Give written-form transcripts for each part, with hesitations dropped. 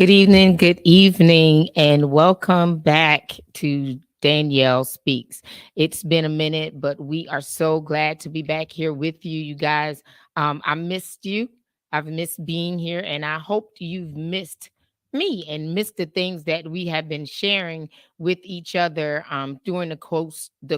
Good evening, and welcome back to Danielle Speaks. It's been a minute, but we are so glad to be back here with you, you guys. I missed you. I've missed being here, and I hope you've missed me and missed the things that we have been sharing with each other during the course of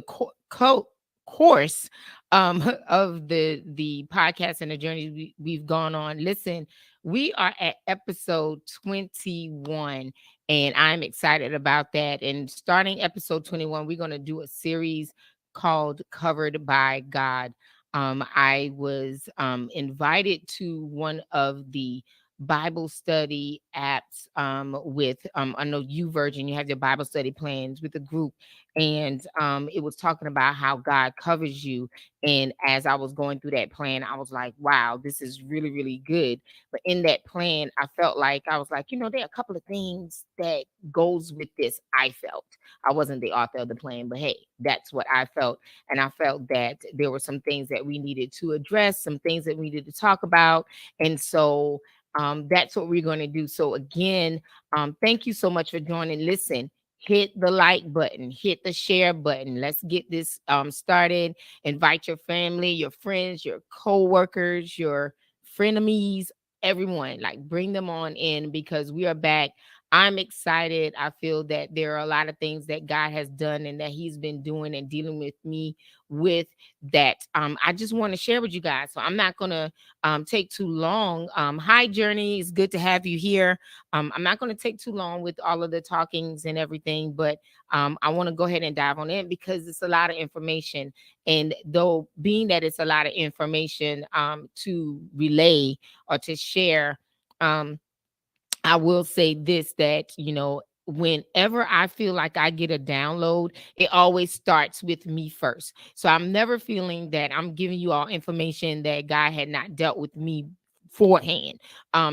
the podcast and the journey we've gone on. Listen, we are at episode 21, and I'm excited about that. And starting episode 21, we're going to do a series called Covered by God. I was invited to one of the Bible study apps with I know you Virgin, you have your Bible study plans with a group, and it was talking about how God covers you. And as I was going through that plan, I was like, wow, this is really, really good. But in that plan, I felt like I was like, there are a couple of things that goes with this. I felt I wasn't the author of the plan, but hey, that's what I felt. And I felt that there were some things that we needed to address, some things that we needed to talk about. And so that's what we're going to do. So again, thank you so much for joining. Listen, hit the like button, hit the share button. Let's get this started. Invite your family, your friends, your co-workers, your frenemies, everyone. Like, bring them on in because we are back. I'm excited. I feel that there are a lot of things that God has done and that He's been doing and dealing with me with that. I just want to share with you guys. So I'm not gonna take too long. Hi, Journey. It's good to have you here. I'm not going to take too long with all of the talkings and everything, but I want to go ahead and dive on in because it's a lot of information. And though being that it's a lot of information to relay or to share, um, I will say this that, whenever I feel like I get a download, it always starts with me first. So I'm never feeling that I'm giving you all information that God had not dealt with me beforehand.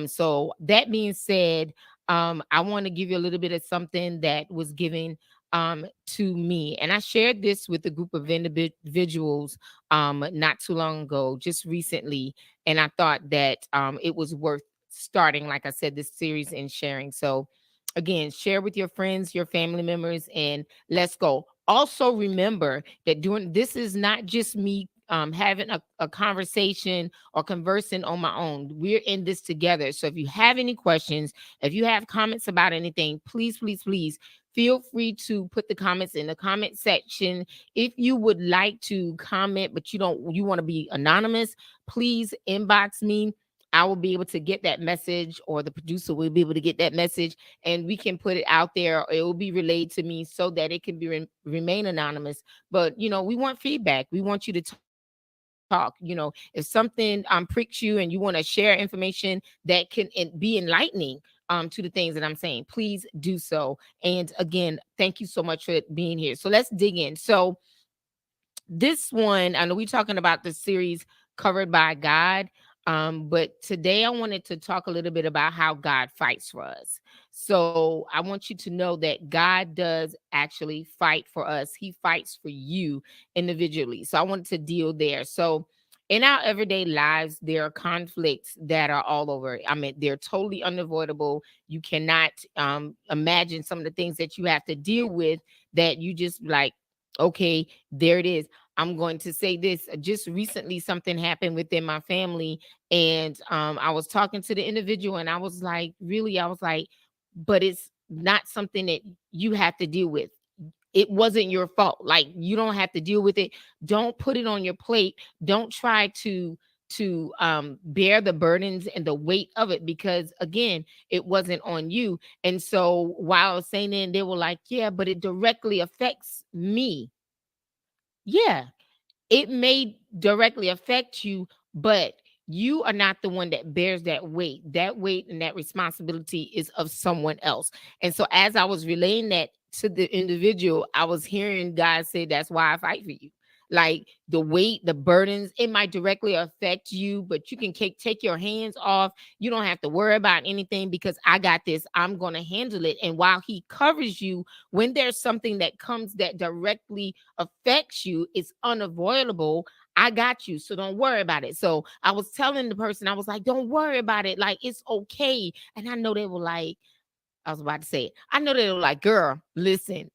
So that being said, I want to give you a little bit of something that was given to me. And I shared this with a group of individuals not too long ago, just recently. And I thought that it was worth starting, like I said, this series and sharing. So again, share with your friends, your family members, and let's go. Also remember that doing this is not just me having a conversation or conversing on my own. We're in this together. So if you have any questions, if you have comments about anything, please, please, please feel free to put the comments in the comment section. If you would like to comment, but you want to be anonymous, please inbox me. I will be able to get that message, or the producer will be able to get that message, and we can put it out there, or it will be relayed to me so that it can be remain anonymous. But we want feedback. We want you to talk. If something pricks you and you want to share information that can be enlightening to the things that I'm saying, please do so. And again, thank you so much for being here. So let's dig in. So this one, I know we're talking about the series Covered by God. But today I wanted to talk a little bit about how God fights for us. So I want you to know that God does actually fight for us. He fights for you individually. So I wanted to deal there. So in our everyday lives, there are conflicts that are all over. I mean, they're totally unavoidable. You cannot imagine some of the things that you have to deal with that you just like, okay, there it is. I'm going to say this. Just recently, something happened within my family, and I was talking to the individual, and I was like, really, I was like, but it's not something that you have to deal with. It wasn't your fault. Like, you don't have to deal with it. Don't put it on your plate. Don't try to bear the burdens and the weight of it, because again, it wasn't on you. And so while I was saying it, they were like, yeah, but it directly affects me. Yeah, it may directly affect you, but you are not the one that bears that weight. That weight and that responsibility is of someone else. And so as I was relaying that to the individual, I was hearing God say, that's why I fight for you. Like, the weight, the burdens, it might directly affect you, but you can take your hands off. You don't have to worry about anything because I got this. I'm going to handle it. And while He covers you, when there's something that comes that directly affects you, it's unavoidable. I got you. So don't worry about it. So I was telling the person, I was like, don't worry about it. Like, it's okay. And I know they were like, I was about to say it. I know they were like, girl, listen,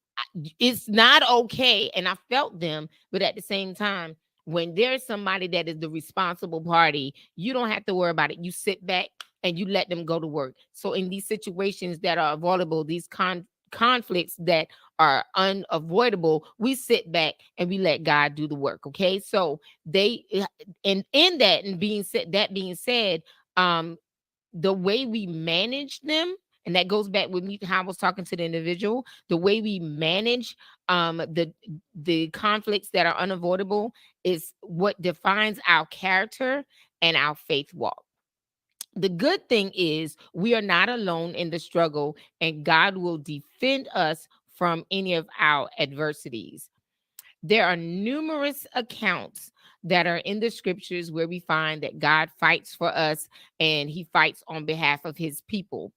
it's not okay. And I felt them, but at the same time, when there's somebody that is the responsible party, you don't have to worry about it. You sit back and you let them go to work. So in these situations that are avoidable, these conflicts that are unavoidable, we sit back and we let God do the work. Okay. So they and in that and being said, that being said, um, the way we manage them, and that goes back with me how I was talking to the individual, the way we manage the conflicts that are unavoidable is what defines our character and our faith walk. The good thing is we are not alone in the struggle, and God will defend us from any of our adversities. There are numerous accounts that are in the scriptures where we find that God fights for us and he fights on behalf of his people.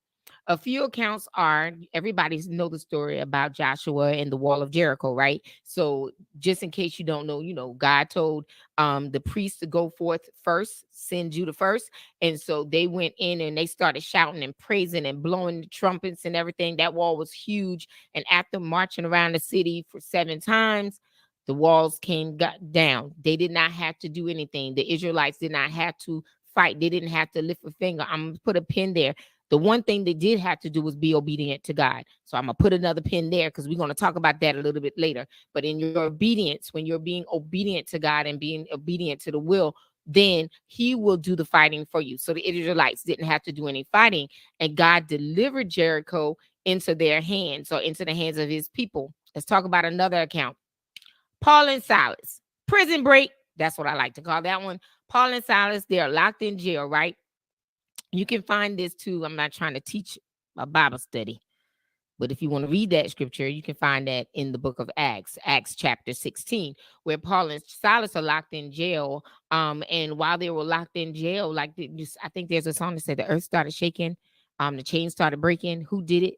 A few accounts are, everybody's know the story about Joshua and the wall of Jericho, right? So just in case you don't know, God told the priests to go forth first, send Judah first. And so they went in and they started shouting and praising and blowing the trumpets and everything. That wall was huge. And after marching around the city for 7 times, the walls got down. They did not have to do anything. The Israelites did not have to fight. They didn't have to lift a finger. I'm going to put a pin there. The one thing they did have to do was be obedient to God. So I'm going to put another pin there because we're going to talk about that a little bit later. But in your obedience, when you're being obedient to God and being obedient to the will, then he will do the fighting for you. So the Israelites didn't have to do any fighting, and God delivered Jericho into their hands, or into the hands of his people. Let's talk about another account. Paul and Silas, prison break. That's what I like to call that one. Paul and Silas, they are locked in jail, right? You can find this too. I'm not trying to teach a Bible study, but if you want to read that scripture, you can find that in the book of Acts, Acts chapter 16, where Paul and Silas are locked in jail. And while they were locked in jail, like I think there's a song that said the earth started shaking, the chains started breaking. Who did it?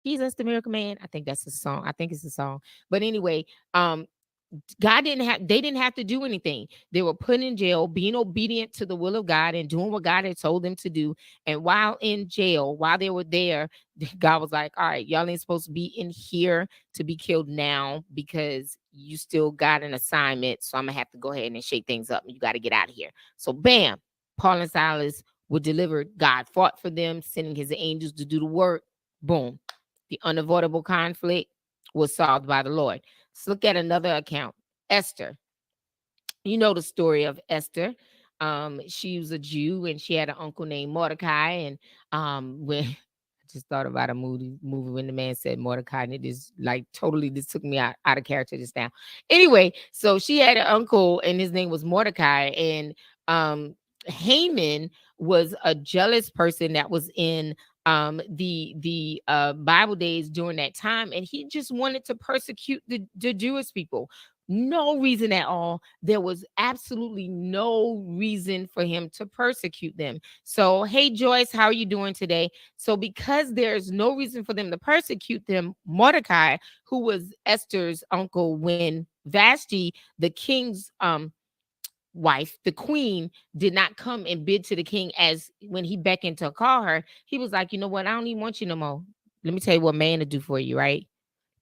Jesus, the miracle man. I think that's the song. I think it's the song. But anyway, they didn't have to do anything. They were put in jail, being obedient to the will of God and doing what God had told them to do. And while in jail, while they were there, God was like, all right, y'all ain't supposed to be in here to be killed now because you still got an assignment. So I'm going to have to go ahead and shake things up. You got to get out of here. So bam, Paul and Silas were delivered. God fought for them, sending his angels to do the work. Boom. The unavoidable conflict was solved by the Lord. Let's look at another account. Esther. You know the story of Esther. She was a Jew and she had an uncle named Mordecai. And when I just thought about a movie when the man said Mordecai, and it is like totally this took me out of character just now. Anyway, so she had an uncle and his name was Mordecai, and Haman was a jealous person that was in the Bible days during that time, and he just wanted to persecute the Jewish people. No reason at all. There was absolutely no reason for him to persecute them. So, hey Joyce, how are you doing today? So because there's no reason for them to persecute them, Mordecai, who was Esther's uncle, when Vashti, the king's wife, the queen, did not come and bid to the king, as when he beckoned to call her, he was like, you know what, I don't even want you no more. Let me tell you what man to do for you, right?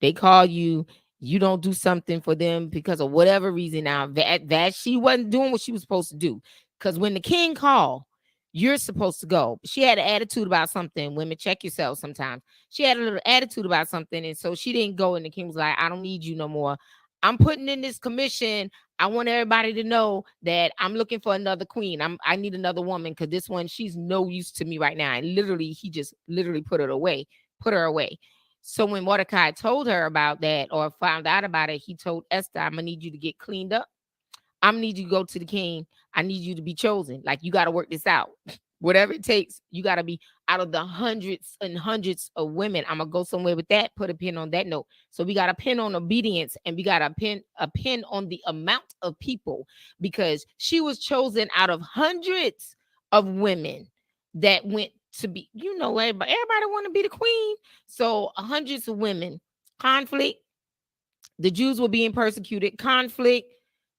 They call you, you don't do something for them because of whatever reason. Now that she wasn't doing what she was supposed to do, because when the king called, you're supposed to go. She had an attitude about something. Women, check yourself sometimes. She had a little attitude about something, and so she didn't go, and the king was like, I don't need you no more. I'm putting in this commission. I want everybody to know that I'm looking for another queen. I need another woman because this one, she's no use to me right now. And literally, he just literally put her away. So when Mordecai told her about that, or found out about it, he told Esther, I'm gonna need you to get cleaned up. I'm gonna need you to go to the king. I need you to be chosen. Like, you got to work this out. Whatever it takes, you got to be out of the hundreds and hundreds of women. I'm gonna go somewhere with that. Put a pin on that note. So we got a pin on obedience, and we got a pin on the amount of people, because she was chosen out of hundreds of women that went to be, everybody want to be the queen. So hundreds of women, conflict. The Jews were being persecuted, conflict.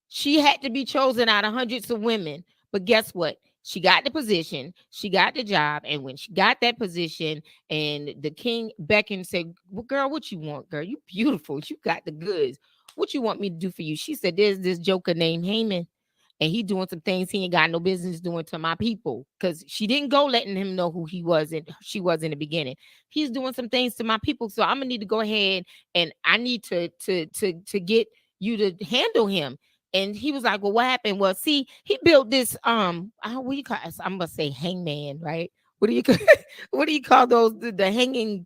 She had to be chosen out of hundreds of women. But guess what? She got the position, she got the job, and when she got that position, and the king beckoned and said, well, girl, what you want, girl? You beautiful, you got the goods. What you want me to do for you? She said, there's this joker named Haman, and he doing some things he ain't got no business doing to my people. Because she didn't go letting him know who he was and she was in the beginning. He's doing some things to my people, so I'm gonna need to go ahead and I need to get you to handle him. And he was like, well, what happened? Well, see, he built this what do you call it? I'm gonna say hangman, right? What do you what do you call those, the hanging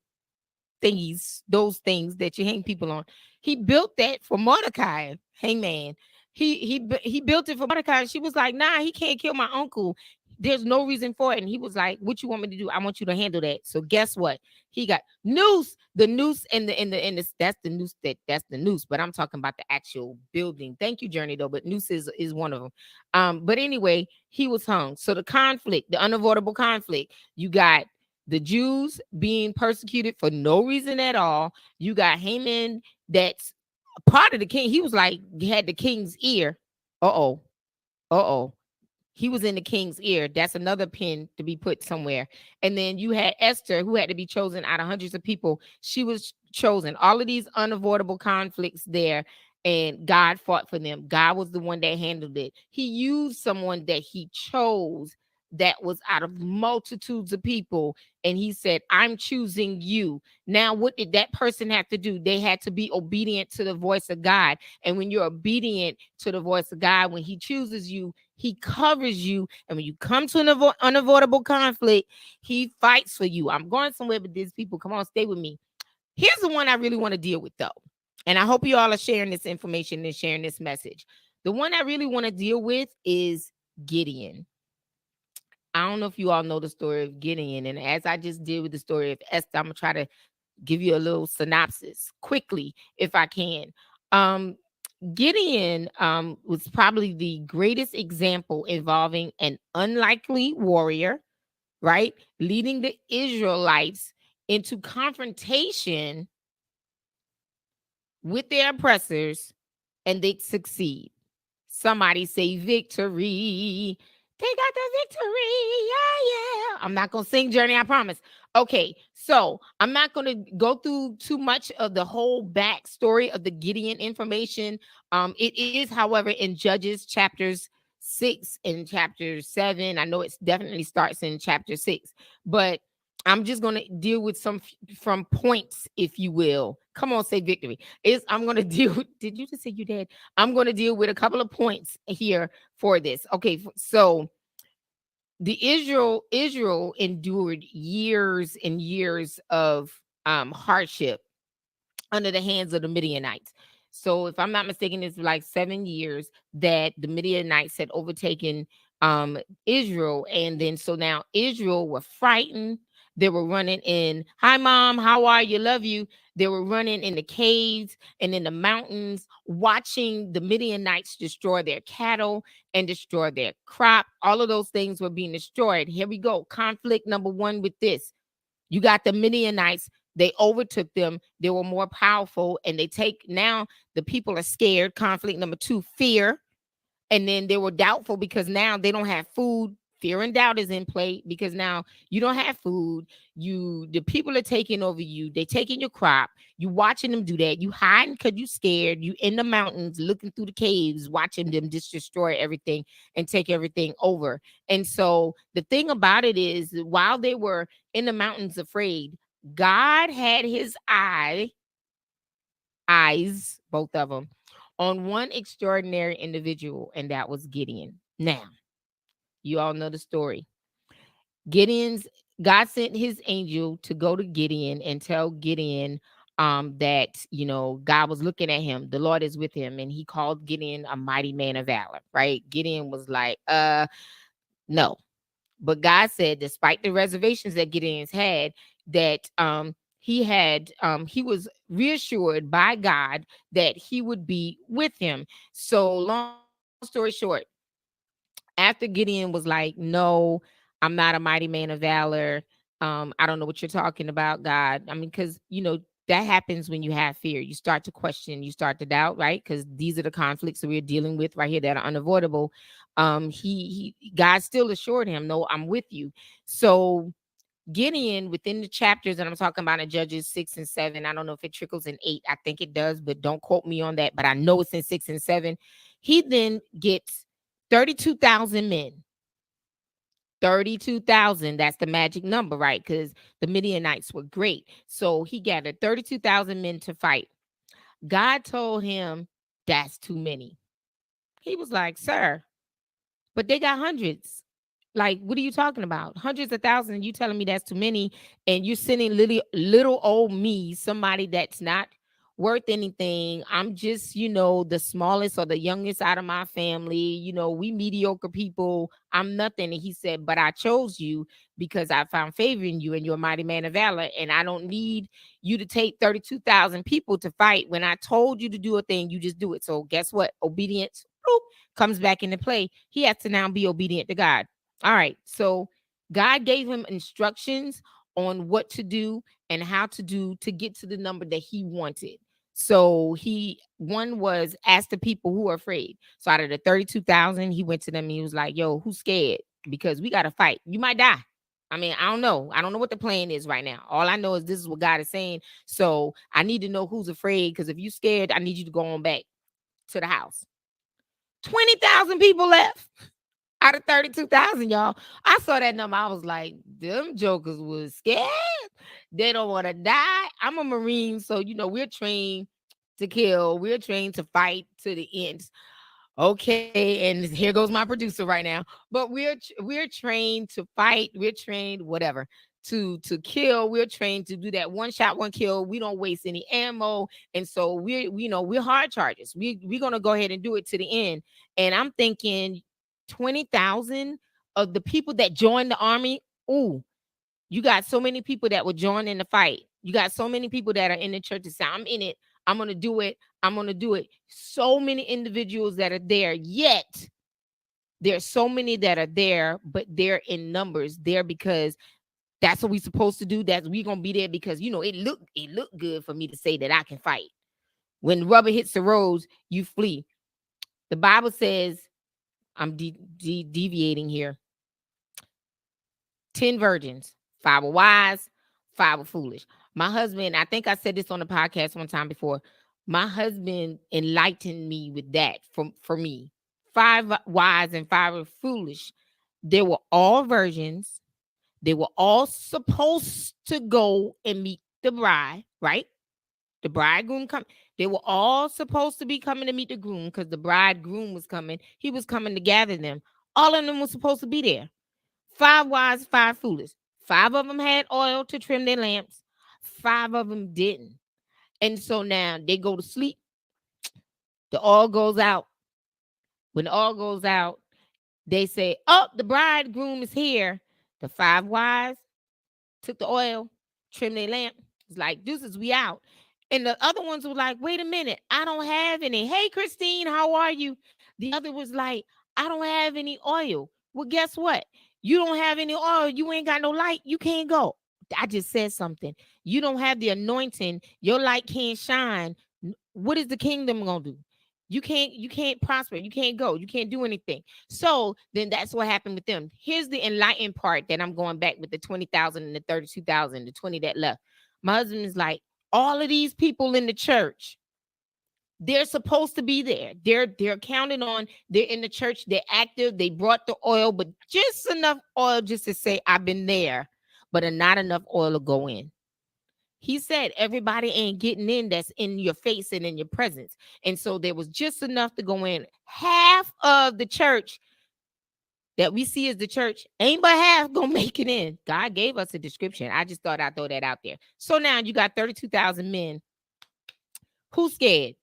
thingies, those things that you hang people on? He built that for Mordecai, hangman. He built it for Mordecai. And she was like, nah, he can't kill my uncle. There's no reason for it. And he was like, what you want me to do? I want you to handle that. So guess what? He got noose, the noose and the that's the noose, that's the noose. But I'm talking about the actual building. Thank you, Journey, though. But noose is one of them. But anyway, he was hung. So the conflict, the unavoidable conflict, you got the Jews being persecuted for no reason at all. You got Haman that's part of the king. He was like, he had the king's ear. Uh-oh. Uh-oh. He was in the king's ear. That's another pin to be put somewhere. And then you had Esther, who had to be chosen out of hundreds of people. She was chosen. All of these unavoidable conflicts there, and God fought for them. God was the one that handled it. He used someone that he chose that was out of multitudes of people. And he said, I'm choosing you. Now, what did that person have to do? They had to be obedient to the voice of God. And when you're obedient to the voice of God, when he chooses you, he covers you. And when you come to an unavoidable conflict, he fights for you. I'm going somewhere with these people. Come on, stay with me. Here's the one I really want to deal with, though. And I hope you all are sharing this information and sharing this message. The one I really want to deal with is Gideon. I don't know if you all know the story of Gideon. And as I just did with the story of Esther, I'm going to try to give you a little synopsis quickly, if I can. Gideon was probably the greatest example involving an unlikely warrior, right? Leading the Israelites into confrontation with their oppressors, and they succeed. Somebody say victory. They got the victory. Yeah, yeah. I'm not going to sing Journey, I promise. Okay, so I'm not going to go through too much of the whole backstory of the Gideon information. It is, however, in Judges chapters 6 and chapter 7. I know it definitely starts in chapter 6, but I'm just going to deal with some from points, if you will. Come on, say victory. I'm going to deal. Did you just say you did? I'm going to deal with a couple of points here for this. Okay, so the Israel endured years and years of hardship under the hands of the Midianites. So if I'm not mistaken, it's like 7 years that the Midianites had overtaken Israel. And then so now Israel were frightened. They were running in, hi mom, how are you? Love you. They were running in the caves and in the mountains, watching the Midianites destroy their cattle and destroy their crop. All of those things were being destroyed. Here we go. Conflict number one with this. You got the Midianites. They overtook them. They were more powerful, and they take now the people are scared. Conflict number two, fear. And then they were doubtful because now they don't have food. Fear and doubt is in play because now you don't have food. The people are taking over you. They taking your crop. You watching them do that. You hiding because you scared. You in the mountains looking through the caves, watching them just destroy everything and take everything over. And so the thing about it is, while they were in the mountains afraid, God had his eyes, both of them, on one extraordinary individual, and that was Gideon. Now, you all know the story. God sent his angel to go to Gideon and tell Gideon that, God was looking at him. The Lord is with him. And he called Gideon a mighty man of valor, right? Gideon was like, no. But God said, despite the reservations that Gideon's had, that he was reassured by God that he would be with him. So long story short, after Gideon was like, no, I'm not a mighty man of valor. I don't know what you're talking about, God. I mean, because that happens when you have fear. You start to question, you start to doubt, right? Because these are the conflicts that we're dealing with right here that are unavoidable. God still assured him, no, I'm with you. So Gideon, within the chapters that I'm talking about in Judges 6 and 7, I don't know if it trickles in 8. I think it does, but don't quote me on that. But I know it's in 6 and 7. He then gets 32,000 men. 32,000. That's the magic number, right? Because the Midianites were great. So he gathered 32,000 men to fight. God told him, that's too many. He was like, sir, but they got hundreds. Like, what are you talking about? Hundreds of thousands. You telling me that's too many, and you're sending little old me, somebody that's not worth anything. I'm just, the smallest or the youngest out of my family. We mediocre people. I'm nothing. And he said, but I chose you because I found favor in you and you're a mighty man of valor. And I don't need you to take 32,000 people to fight. When I told you to do a thing, you just do it. So guess what? Obedience, boop, comes back into play. He has to now be obedient to God. All right. So God gave him instructions on what to do and how to do to get to the number that he wanted. So one was ask the people who are afraid. So out of the 32,000, he went to them and he was like, yo, who's scared? Because we got to fight. You might die. I mean, I don't know. I don't know what the plan is right now. All I know is this is what God is saying. So I need to know who's afraid, because if you're scared, I need you to go on back to the house. 20,000 people left out of 32,000, y'all. I saw that number. I was like, them jokers was scared. They don't want to die. I'm a Marine, so we're trained to kill. We're trained to fight to the end. Okay, and here goes my producer right now. But we're trained to fight. We're trained whatever to kill. We're trained to do that one shot, one kill. We don't waste any ammo, and so we're hard chargers. We're gonna go ahead and do it to the end. And I'm thinking 20,000 of the people that joined the army. Ooh, you got so many people that would join in the fight. You got so many people that are in the church that say, I'm in it. I'm going to do it. I'm going to do it. So many individuals that are there, yet there's so many that are there, but they're in numbers there because that's what we're supposed to do. That we're going to be there because, it looked good for me to say that I can fight. When rubber hits the roads, you flee. The Bible says, I'm deviating here. 10 virgins, 5 were wise, 5 were foolish. My husband, I think I said this on the podcast one time before. My husband enlightened me with that for me. 5 wise and 5 were foolish. They were all virgins. They were all supposed to go and meet the bride, right? The bridegroom come. They were all supposed to be coming to meet the groom because the bridegroom was coming. He was coming to gather them. All of them were supposed to be there. 5 wise, 5 foolish. 5 of them had oil to trim their lamps. 5 of them didn't. And so now they go to sleep. The oil goes out. When the oil goes out, they say, oh, the bridegroom is here. The 5 wise took the oil, trimmed their lamp. It's like, deuces, we out. And the other ones were like, wait a minute, I don't have any. Hey, Christine, how are you? The other was like, I don't have any oil. Well, guess what? You don't have any oil. You ain't got no light. You can't go. I just said something. You don't have the anointing. Your light can't shine. What is the kingdom going to do? You can't prosper. You can't go. You can't do anything. So then that's what happened with them. Here's the enlightened part that I'm going back with the 20,000 and the 32,000, the 20 that left. My husband is like, all of these people in the church, they're supposed to be there. They're counted on. They're in the church. They're active. They brought the oil, but just enough oil just to say, I've been there, but not enough oil to go in. He said, everybody ain't getting in that's in your face and in your presence. And so there was just enough to go in. Half of the church that we see as the church ain't but half gonna make it in. God gave us a description. I just thought I'd throw that out there. So now you got 32,000 men. Who's scared?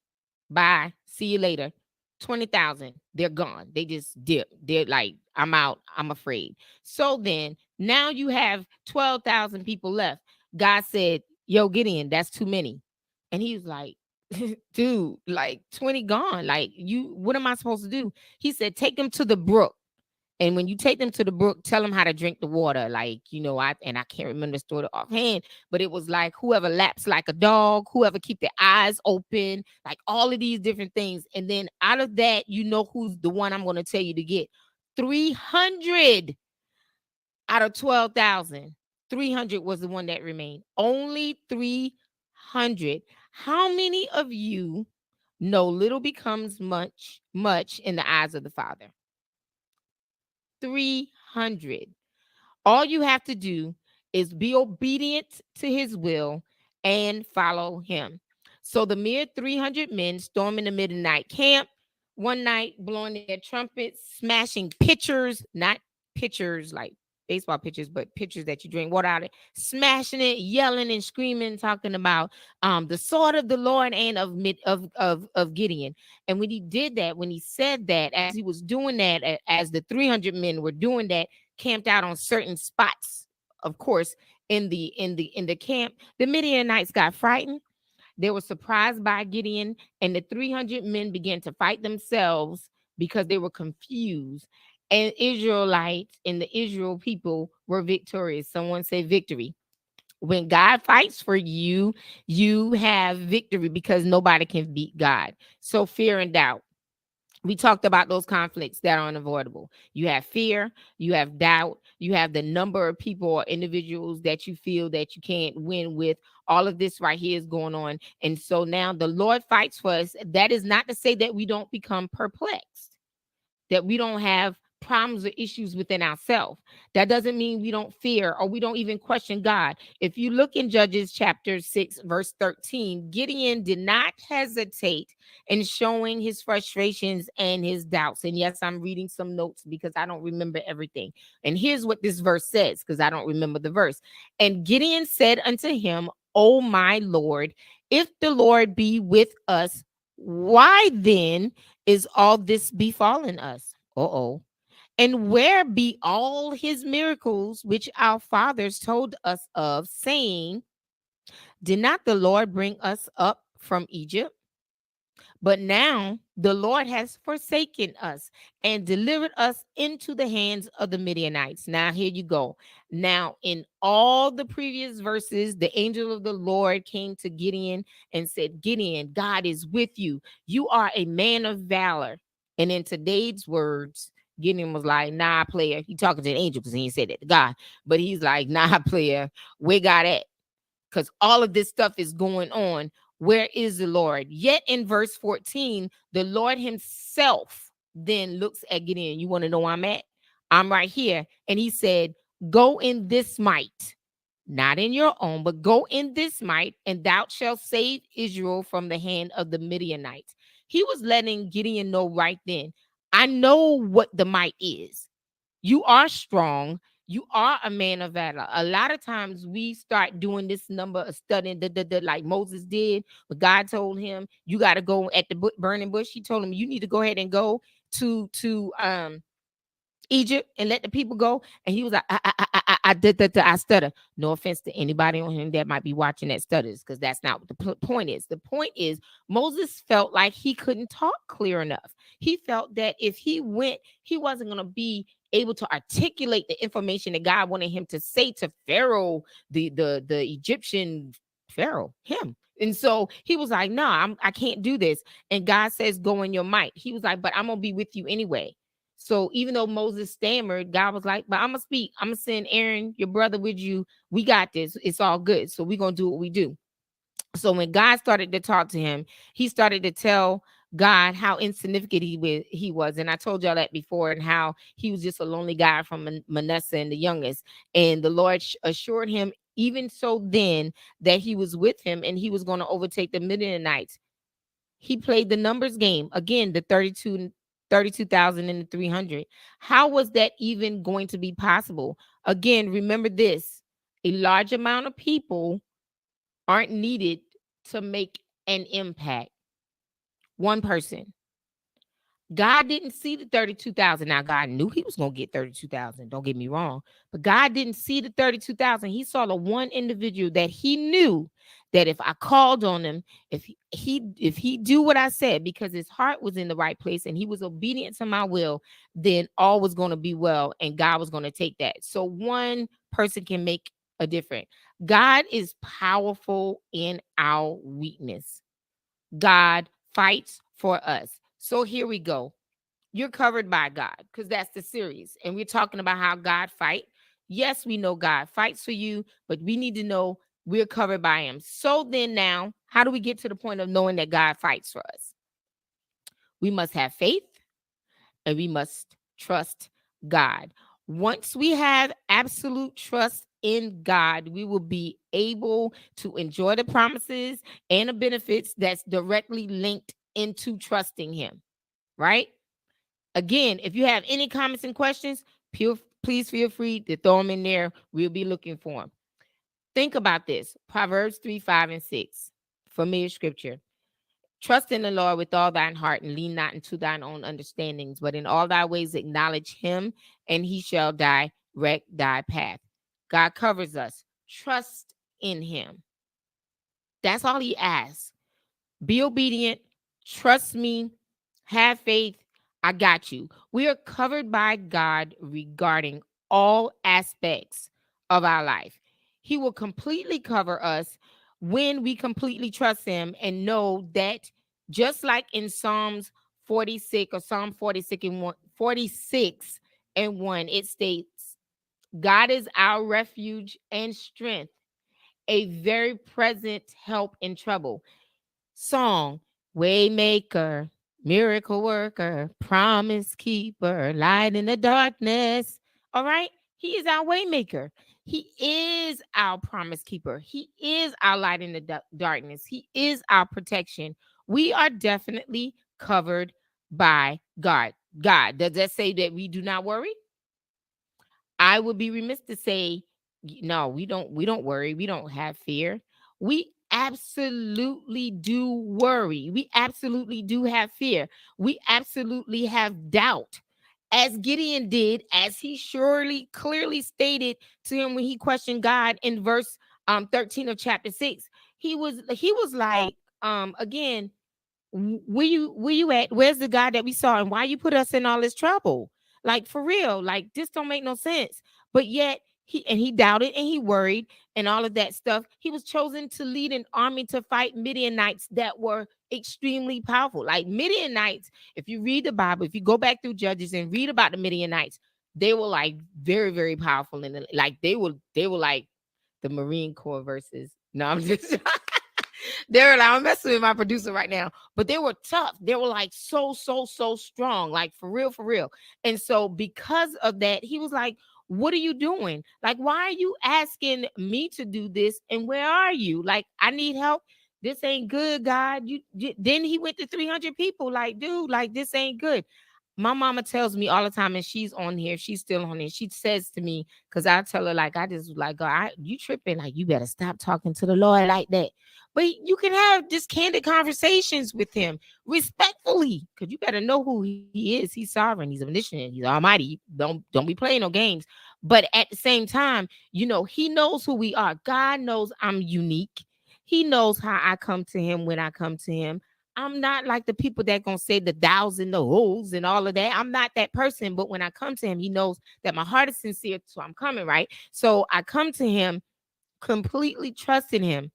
Bye. See you later. 20,000. They're gone. They just dip. They're like, I'm out. I'm afraid. So then now you have 12,000 people left. God said, yo, Gideon, that's too many. And he was like, dude, like 20 gone. Like, what am I supposed to do? He said, take them to the brook. And when you take them to the brook, tell them how to drink the water. Like, I can't remember the story offhand, but it was like whoever laps like a dog, whoever keep their eyes open, like all of these different things. And then out of that, who's the one I'm going to tell you to get. 300 out of 12,000. 300 was the one that remained. Only 300. How many of you know little becomes much, much in the eyes of the Father? 300. All you have to do is be obedient to his will and follow him. So the mere 300 men storming the midnight camp one night, blowing their trumpets, smashing pitchers, not pitchers like baseball pitchers, but pitchers that you drink water out of, smashing it, yelling and screaming, talking about the sword of the Lord and of Gideon. And when he did that, when he said that, as he was doing that, as the 300 men were doing that, camped out on certain spots, of course, in the camp, the Midianites got frightened. They were surprised by Gideon, and the 300 men began to fight themselves because they were confused. And Israelites and the Israel people were victorious. Someone say victory. When God fights for you, you have victory because nobody can beat God. So fear and doubt, we talked about those conflicts that are unavoidable. You have fear, you have doubt, you have the number of people or individuals that you feel that you can't win with. All of this right here is going on. And so now the Lord fights for us. That is not to say that we don't become perplexed, that we don't have problems or issues within ourselves. That doesn't mean we don't fear or we don't even question God. If you look in Judges chapter 6, verse 13, Gideon did not hesitate in showing his frustrations and his doubts. And yes, I'm reading some notes because I don't remember everything. And here's what this verse says, because I don't remember the verse. And Gideon said unto him, O my Lord, if the Lord be with us, why then is all this befallen us? Uh-oh. And where be all his miracles which our fathers told us of, saying, did not the Lord bring us up from Egypt? But now the Lord has forsaken us and delivered us into the hands of the Midianites. Now, here you go. Now, in all the previous verses, the angel of the Lord came to Gideon and said, Gideon, God is with you. You are a man of valor. And in today's words, Gideon was like, nah, player. He talking to the angel because he ain't said that to God. But he's like, nah, player, where God at? Because all of this stuff is going on. Where is the Lord? Yet in verse 14, the Lord himself then looks at Gideon. You want to know where I'm at? I'm right here. And he said, go in this might, not in your own, but go in this might, and thou shalt save Israel from the hand of the Midianites. He was letting Gideon know right then, I know what the might is. You are strong. You are a man of valor. A lot of times we start doing this number of studying like Moses did, but God told him, you got to go at the burning bush. He told him, you need to go ahead and go to Egypt and let the people go. And he was like, I stutter. No offense to anybody on him that might be watching that stutters, because that's not what the point is. The point is Moses felt like he couldn't talk clear enough. He felt that if he went, he wasn't going to be able to articulate the information that God wanted him to say to Pharaoh, the Egyptian Pharaoh, him. And so he was like, nah, I can't do this. And God says, go in your might. He was like, but I'm going to be with you anyway. So even though Moses stammered, God was like, but I'm going to speak. I'm going to send Aaron, your brother, with you. We got this. It's all good. So we're going to do what we do. So when God started to talk to him, he started to tell God how insignificant he was. And I told y'all that before, and how he was just a lonely guy from Manasseh and the youngest. And the Lord assured him, even so then, that he was with him and he was going to overtake the Midianites. He played the numbers game again, the 32,000 and the 300. How was that even going to be possible? Again, remember this: a large amount of people aren't needed to make an impact. One person. God didn't see the 32,000. Now, God knew he was going to get 32,000. Don't get me wrong. But God didn't see the 32,000. He saw the one individual that he knew that if I called on him, if he do what I said, because his heart was in the right place and he was obedient to my will, then all was going to be well and God was going to take that. So one person can make a difference. God is powerful in our weakness. God fights for us. So here we go. You're covered by God, because that's the series. And we're talking about how God fight. Yes, we know God fights for you, but we need to know we're covered by him. So then now, how do we get to the point of knowing that God fights for us? We must have faith and we must trust God. Once we have absolute trust in God, we will be able to enjoy the promises and the benefits that's directly linked into trusting him, right? Again, if you have any comments and questions, please feel free to throw them in there. We'll be looking for them. Think about this. Proverbs 3, 5, and 6. Familiar scripture. Trust in the Lord with all thine heart and lean not into thine own understandings, but in all thy ways acknowledge him, and he shall direct thy path. God covers us. Trust in him. That's all he asks. Be obedient. Trust me. Have faith. I got you. We are covered by God regarding all aspects of our life. He will completely cover us when we completely trust him and know that, just like in Psalms 46 or Psalm 46 and 1, 46 and 1, it states, God is our refuge and strength, a very present help in trouble. Song, Waymaker, miracle worker, promise keeper, light in the darkness. All right. He is our waymaker. He is our promise keeper. He is our light in the darkness. He is our protection. We are definitely covered by God. God, does that say that we do not worry? I would be remiss to say no, we don't worry. We don't have fear. We absolutely do worry. We absolutely do have fear. We absolutely have doubt. As Gideon did, as he surely clearly stated to him when he questioned God in verse 13 of chapter 6. He was like, again, where you at? Where's the God that we saw? And why you put us in all this trouble? Like, for real, like, this don't make no sense. But yet he doubted and he worried and all of that stuff. He was chosen to lead an army to fight Midianites that were extremely powerful. Like Midianites, if you read the Bible, if you go back through Judges and read about the Midianites, they were like very, very powerful. And like they were like the Marine Corps versus, no, I'm just they're like, I'm messing with my producer right now, but they were tough. They were like so strong, like for real, for real. And so because of that, he was like, what are you doing? Like, why are you asking me to do this? And where are you? Like, I need help. This ain't good, God. Then he went to 300 people. Like, dude, like, this ain't good. My mama tells me all the time, and she's on here, she's still on here. She says to me, because I tell her, like, I just like, God, you tripping, like, you better stop talking to the Lord like that. But you can have just candid conversations with him respectfully, because you better know who he is. He's sovereign, he's omniscient, he's almighty. Don't be playing no games. But at the same time, he knows who we are. God knows I'm unique. He knows how I come to him when I come to him. I'm not like the people that gonna say the thous and the who's and all of that. I'm not that person. But when I come to him, he knows that my heart is sincere. So I'm coming, right? So I come to him completely trusting him.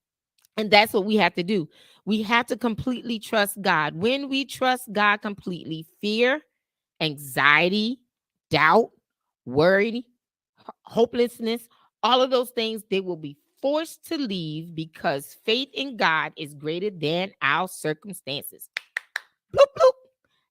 And that's what we have to do. We have to completely trust God. When we trust God completely, fear, anxiety, doubt, worry, hopelessness, all of those things, they will be forced to leave because faith in God is greater than our circumstances. Bloop, bloop.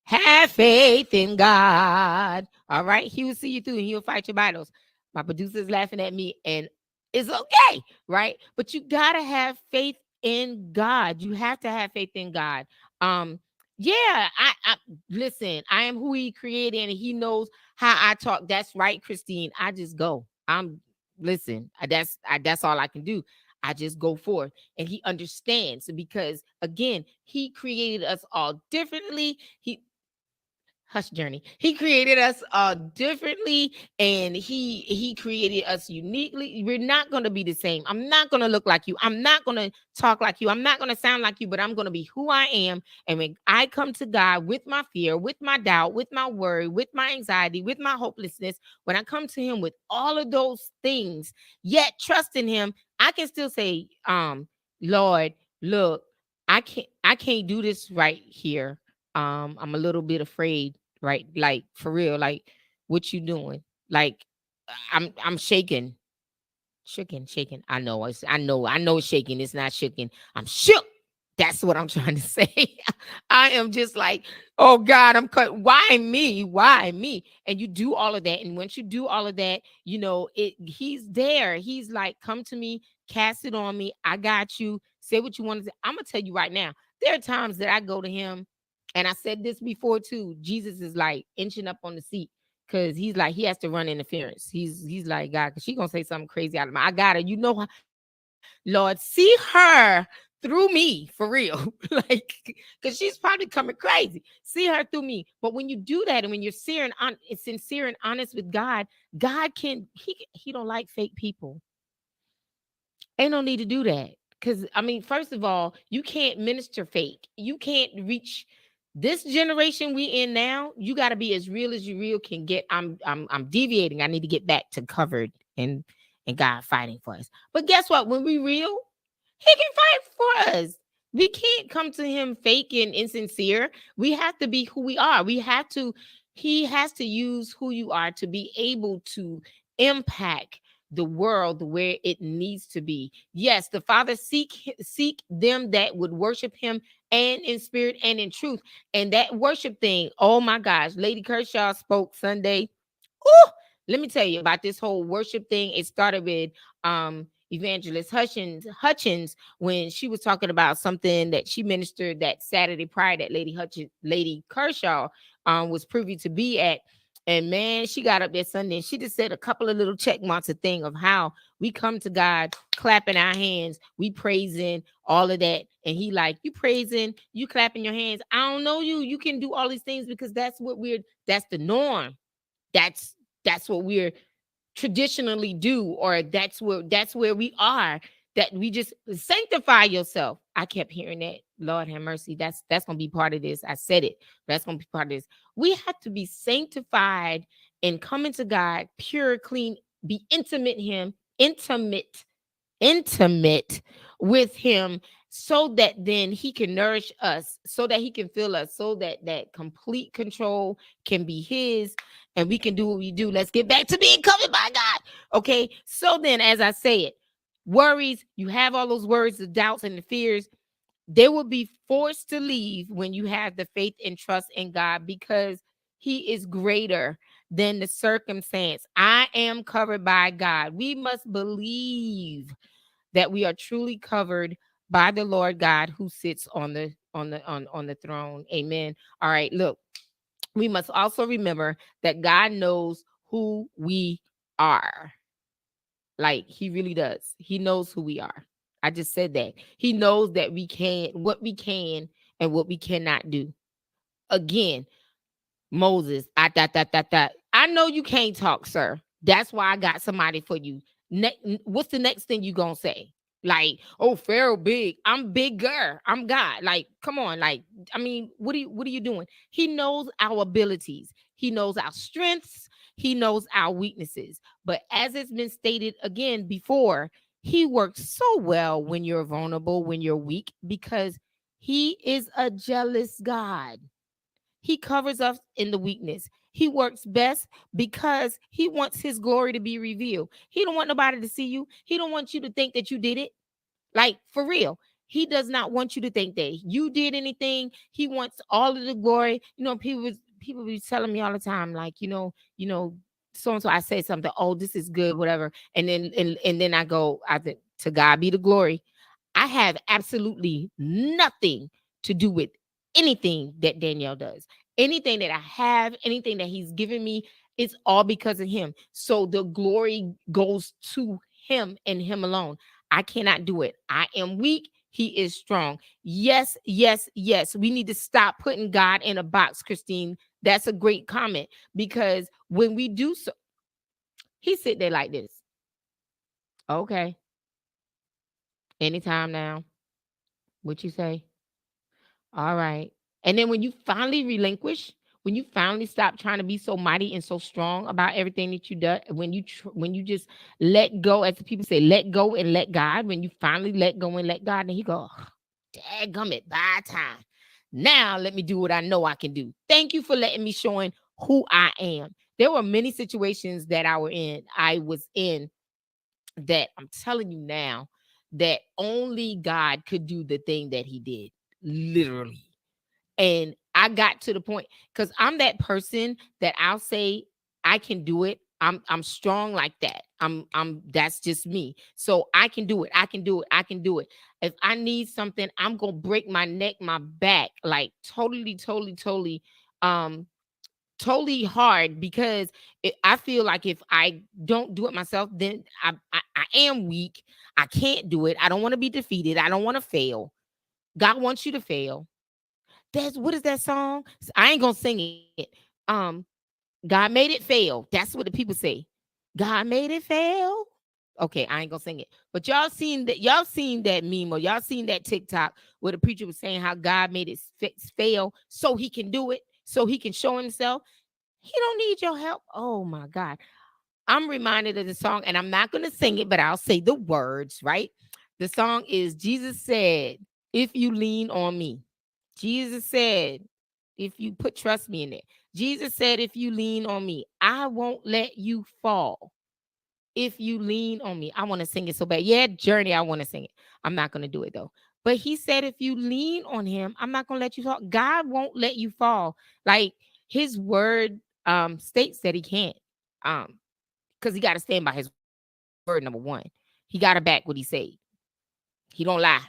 Have faith in God. All right. He will see you through and he'll fight your battles. My producer's laughing at me, and it's okay. Right. But you got to have faith in God. You have to have faith in God. Yeah, I listen, I am who he created and he knows how I talk. That's right, Christine. I just go. Listen, that's all I can do. I just go forth and he understands because again, he created us all differently. Hush Journey. He created us differently and he created us uniquely. We're not going to be the same. I'm not going to look like you. I'm not going to talk like you. I'm not going to sound like you, but I'm going to be who I am. And when I come to God with my fear, with my doubt, with my worry, with my anxiety, with my hopelessness, when I come to him with all of those things, yet trusting him, I can still say, Lord, look, I can't do this right here. I'm a little bit afraid. right? Like for real, like what you doing? Like I'm shaking, shaking. I know it's shaking. It's not shaking. I'm shook. That's what I'm trying to say. I am just like, oh God, I'm cut. Why me? Why me? And you do all of that. And once you do all of that, he's there. He's like, come to me, cast it on me. I got you. Say what you want to say. I'm gonna tell you right now. There are times that I go to him, and I said this before too. Jesus is like inching up on the seat because he's like he has to run interference. He's like God, because she gonna say something crazy out of my. I got her. Lord, see her through me for real, like because she's probably coming crazy. See her through me. But when you do that, and when you're sincere and honest with God, God can he don't like fake people. Ain't no need to do that. Because I mean, first of all, you can't minister fake. You can't reach this generation we in now. You got to be as real as you real can get. I'm deviating. I need to get back to covered and God fighting for us. But guess what? When we real, he can fight for us. We can't come to him fake and insincere. We have to be who we are. He has to use who you are to be able to impact the world where it needs to be. Yes, the Father seek them that would worship him and in spirit and in truth. And that worship thing, oh my gosh, Lady Kershaw spoke Sunday. Ooh, let me tell you about this whole worship thing. It started with Evangelist Hutchins when she was talking about something that she ministered that Saturday prior that Lady Kershaw was privy to be at. And man, she got up there Sunday and she just said a couple of little check marks, a thing of how we come to God, clapping our hands, we praising, all of that. And he like, you praising, you clapping your hands. I don't know you. You can do all these things because that's the norm. That's what we're traditionally do, or that's where we are, that we just sanctify yourself. I kept hearing that. Lord have mercy. That's gonna be part of this. I said it. That's gonna be part of this. We have to be sanctified and come into God pure, clean, be intimate with him, so that then he can nourish us, so that he can fill us, so that that complete control can be his, and we can do what we do. Let's get back to being covered by God. Okay, so then, as I say it, worries, you have all those worries, the doubts and the fears, they will be forced to leave when you have the faith and trust in God, because he is greater than the circumstance. I am covered by God. We must believe that we are truly covered by the Lord God who sits on the throne. Amen. All right, look, we must also remember that God knows who we are. Like he really does. He knows who we are. I just said that. He knows that what we can and what we cannot do. Again, Moses, I know you can't talk, sir. That's why I got somebody for you. What's the next thing you gonna say? Like, oh, Pharaoh big. I'm bigger. I'm God. Like, come on. Like, I mean, what are you doing? He knows our abilities. He knows our strengths. He knows our weaknesses. But as it's been stated again before, he works so well when you're vulnerable, when you're weak, because he is a jealous God. He covers us in the weakness. He works best because he wants his glory to be revealed. He don't want nobody to see you. He don't want you to think that you did it. Like for real. He does not want you to think that you did anything. He wants all of the glory. People be telling me all the time, like, so and so, I say something, oh, this is good, whatever. And then I go, I think, to God be the glory. I have absolutely nothing to do with anything that Danielle does. Anything that I have, anything that he's given me, it's all because of him. So the glory goes to him and him alone. I cannot do it. I am weak. He is strong. Yes, yes, yes. We need to stop putting God in a box, Christine. That's a great comment, because when we do so, he sit there like this. Okay. Anytime now. What you say? All right. And then when you finally relinquish, when you finally stop trying to be so mighty and so strong about everything that you do, when you just let go, as the people say, let go and let God. When you finally let go and let God, then he go, dadgummit, by time. Now let me do what I know I can do. Thank you for letting me showing who I am. There were many situations that I was in that I'm telling you now that only God could do the thing that he did. Literally. And I got to the point because I'm that person that I'll say I can do it. I'm strong like that. I'm that's just me. So I can do it. I can do it. I can do it. If I need something, I'm gonna break my neck, my back, like um totally hard because I feel like if I don't do it myself, then I am weak. I can't do it. I don't want to be defeated. I don't want to fail. God wants you to fail. That's what is that song? I ain't gonna sing it. Um, God made it fail. That's what the people say. God made it fail. Okay, I ain't gonna sing it. But y'all seen that meme or y'all seen that TikTok where the preacher was saying how God made it fail so he can do it, so he can show himself. He don't need your help. Oh my God. I'm reminded of the song, and I'm not gonna sing it, but I'll say the words, right? The song is Jesus said, if you lean on me. Jesus said, if you put trust me in it. Jesus said, if you lean on me, I won't let you fall. If you lean on me, I want to sing it so bad. Yeah, Journey, I want to sing it. I'm not going to do it though. But he said, if you lean on him, I'm not going to let you fall. God won't let you fall. Like his word states that he can't. Because he got to stand by his word, number one. He got to back what he said. He don't lie.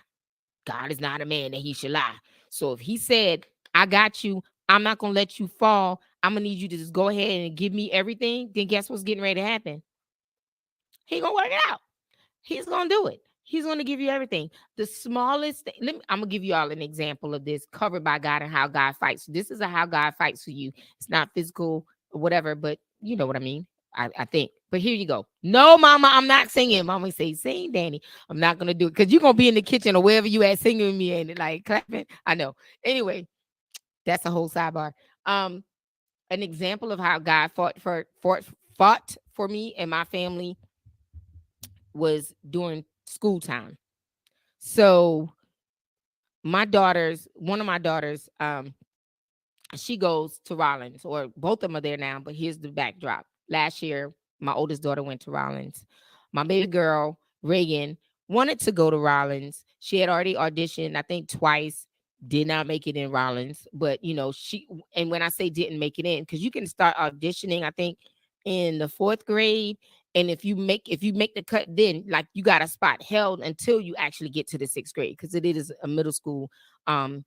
God is not a man that he should lie. So if he said, I got you, I'm not going to let you fall. I'm going to need you to just go ahead and give me everything. Then guess what's getting ready to happen? He going to work it out. He's going to do it. He's going to give you everything. The smallest thing. I'm going to give you all an example of this covered by God and how God fights. This is how God fights for you. It's not physical or whatever, but you know what I mean. I think. But here you go. No, mama, I'm not singing. Mama say, sing, Danny. I'm not going to do it because you're going to be in the kitchen or wherever you at singing with me and like clapping. I know. Anyway, that's a whole sidebar. Um, an example of how God fought for me and my family was during school time. So one of my daughters, she goes to Rollins, or both of them are there now, but here's the backdrop. Last year, my oldest daughter went to Rollins. My baby girl, Reagan, wanted to go to Rollins. She had already auditioned, I think twice, did not make it in Rollins. But and when I say didn't make it in, because you can start auditioning, I think, in the 4th grade. And if you make the cut, then like you got a spot held until you actually get to the 6th grade, because it is a middle school of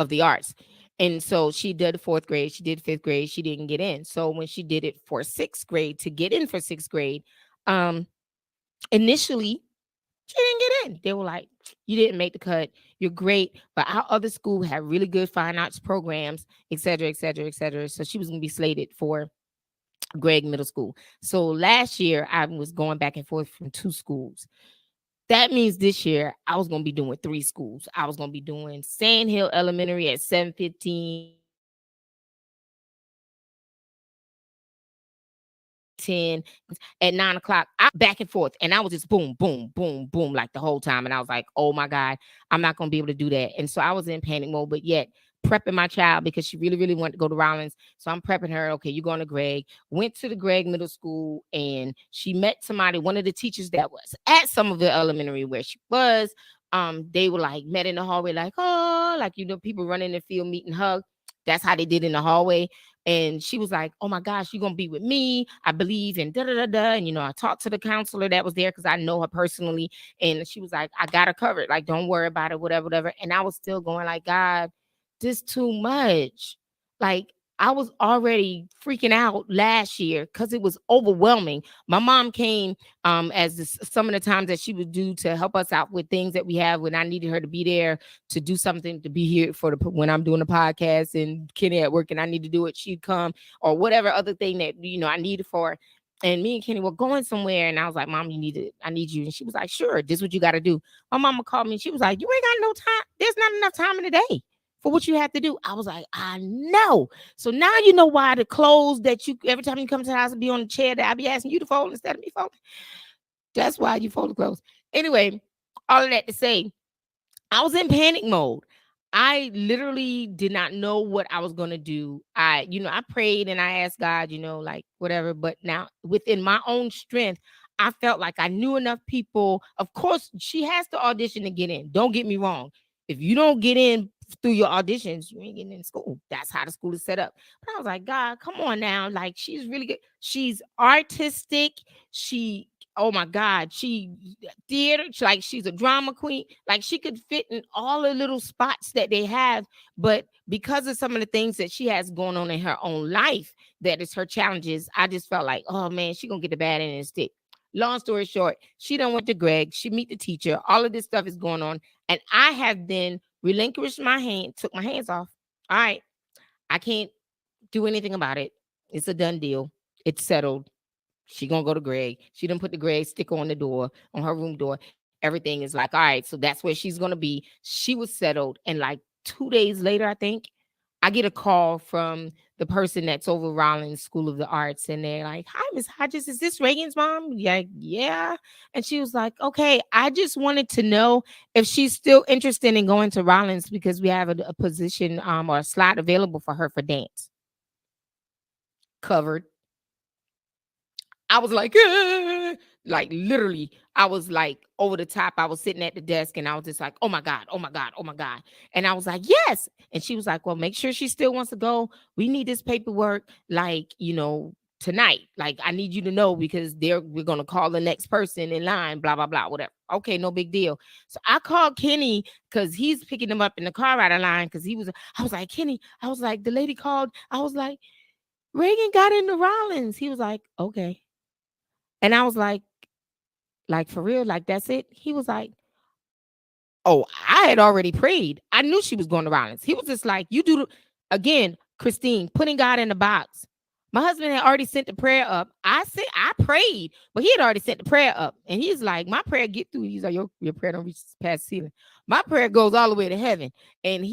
the arts. And so she did 4th grade, she did 5th grade, she didn't get in. So when she did it for 6th grade to get in for 6th grade, um, initially she didn't get in. They were like, you didn't make the cut. You're great. But our other school had really good fine arts programs, et cetera, et cetera, et cetera. So she was going to be slated for Gregg Middle School. So last year I was going back and forth from 2 schools. That means this year I was going to be doing 3 schools. I was going to be doing Sand Hill Elementary at 7:15, at 9 o'clock. I back and forth, and I was just boom, boom, boom, boom, like the whole time. And I was like, oh my God, I'm not going to be able to do that. And so I was in panic mode, but yet prepping my child because she really, really wanted to go to Rollins. So I'm prepping her. Okay, you're going to Gregg. Went to the Gregg Middle School, and she met somebody, one of the teachers that was at Somerville Elementary where she was. They were like met in the hallway, like, oh, like people run in the field, meet and hug. That's how they did in the hallway. And she was like, oh my gosh, you're gonna be with me. I believe in da da da da. And I talked to the counselor that was there because I know her personally. And she was like, I got her covered. Like, don't worry about it, whatever, whatever. And I was still going, like, God, this too much. Like, I was already freaking out last year because it was overwhelming. My mom came as some of the times that she would do to help us out with things that we have when I needed her to be there to do something, to be here for when I'm doing the podcast and Kenny at work and I need to do it, she'd come, or whatever other thing that I needed for her. And me and Kenny were going somewhere, and I was like, Mom, I need you. And she was like, sure, this is what you got to do. My mama called me and she was like, you ain't got no time. There's not enough time in the day for what you have to do. I was like, I know. So now you know why the clothes that you, every time you come to the house and be on the chair that I be asking you to fold instead of me folding. That's why you fold the clothes. Anyway, all of that to say, I was in panic mode. I literally did not know what I was going to do. I prayed and I asked God, like whatever. But now within my own strength, I felt like I knew enough people. Of course, she has to audition to get in. Don't get me wrong. If you don't get in through your auditions, you ain't getting in school. That's how the school is set up. But I was like, God, come on now. Like, she's really good. She's artistic. She, oh my God, theater, like she's a drama queen. Like she could fit in all the little spots that they have. But because of some of the things that she has going on in her own life, that is her challenges, I just felt like, oh man, she gonna get the bad end of the stick. Long story short, she done went to Greg. She meet the teacher. All of this stuff is going on. And I have then relinquished my hand, took my hands off. All right, I can't do anything about it. It's a done deal. It's settled. She gonna go to Greg. She done put the Greg sticker on the door, on her room door. Everything is like, all right, so that's where she's gonna be. She was settled. And like 2 days later, I think, I get a call from the person that's over Rollins School of the Arts, and they're like, "Hi, Miss Hodges, is this Reagan's mom?" Yeah, yeah. And she was like, "Okay, I just wanted to know if she's still interested in going to Rollins because we have a position or a slot available for her for dance." Covered. I was like, "Ah," like literally, I was like over the top. I was sitting at the desk and I was just like, oh my God, oh my God, oh my God. And I was like, yes. And she was like, well, make sure she still wants to go. We need this paperwork, like, tonight. Like, I need you to know because we're gonna call the next person in line, blah, blah, blah, whatever. Okay, no big deal. So I called Kenny because he's picking him up in the car right line because I was like, Kenny, I was like, the lady called, I was like, Reagan got into Rollins. He was like, okay. And I was like for real, like that's it. He was like, oh, I had already prayed. I knew she was going to Rollins. He was just like, you do again, Christine, putting God in the box. My husband had already sent the prayer up. I prayed, but he had already sent the prayer up. And he's like, my prayer get through. He's like, your prayer don't reach past the ceiling. My prayer goes all the way to heaven. And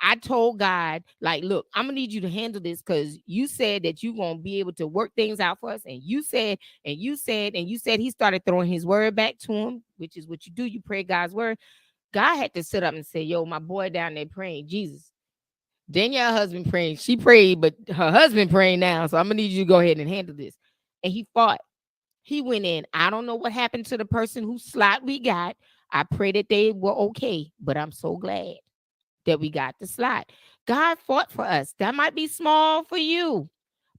I told God, like, look, I'm gonna need you to handle this because you said that you're gonna be able to work things out for us. And you said, and you said, and you said he started throwing his word back to him, which is what you do. You pray God's word. God had to sit up and say, yo, my boy down there praying, Jesus. Danielle husband praying. She prayed, but her husband praying now. So I'm gonna need you to go ahead and handle this. And he fought. He went in. I don't know what happened to the person whose slot we got. I pray that they were okay, but I'm so glad that we got the slot. God fought for us. That might be small for you,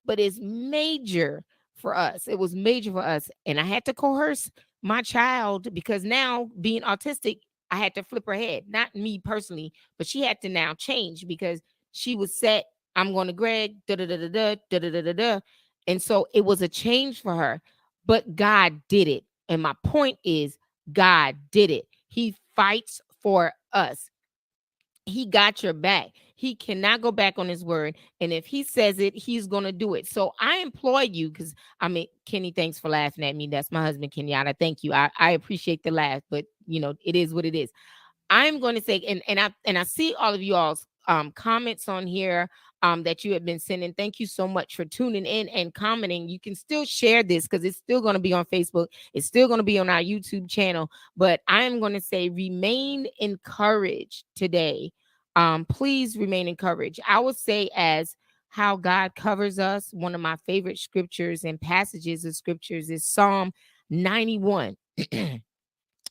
but it's major for us. It was major for us. And I had to coerce my child because now being autistic, I had to flip her head. Not me personally, but she had to now change because she was set. I'm going to Greg, da da da da da da da da da da. And so it was a change for her. But God did it. And my point is, God did it. He fights for us. He got your back. He cannot go back on his word. And if he says it, he's going to do it. So I implore you, because I mean, Kenny, thanks for laughing at me. That's my husband, Kenyatta. Thank you. I appreciate the laugh, but it is what it is. I'm going to say, and I see all of you all's comments on here that you have been sending. Thank you so much for tuning in and commenting. You can still share this because it's still going to be on Facebook. It's still going to be on our YouTube channel. But I am going to say, remain encouraged today. Please remain encouraged. I would say, as how God covers us, one of my favorite scriptures and passages of scriptures is Psalm 91.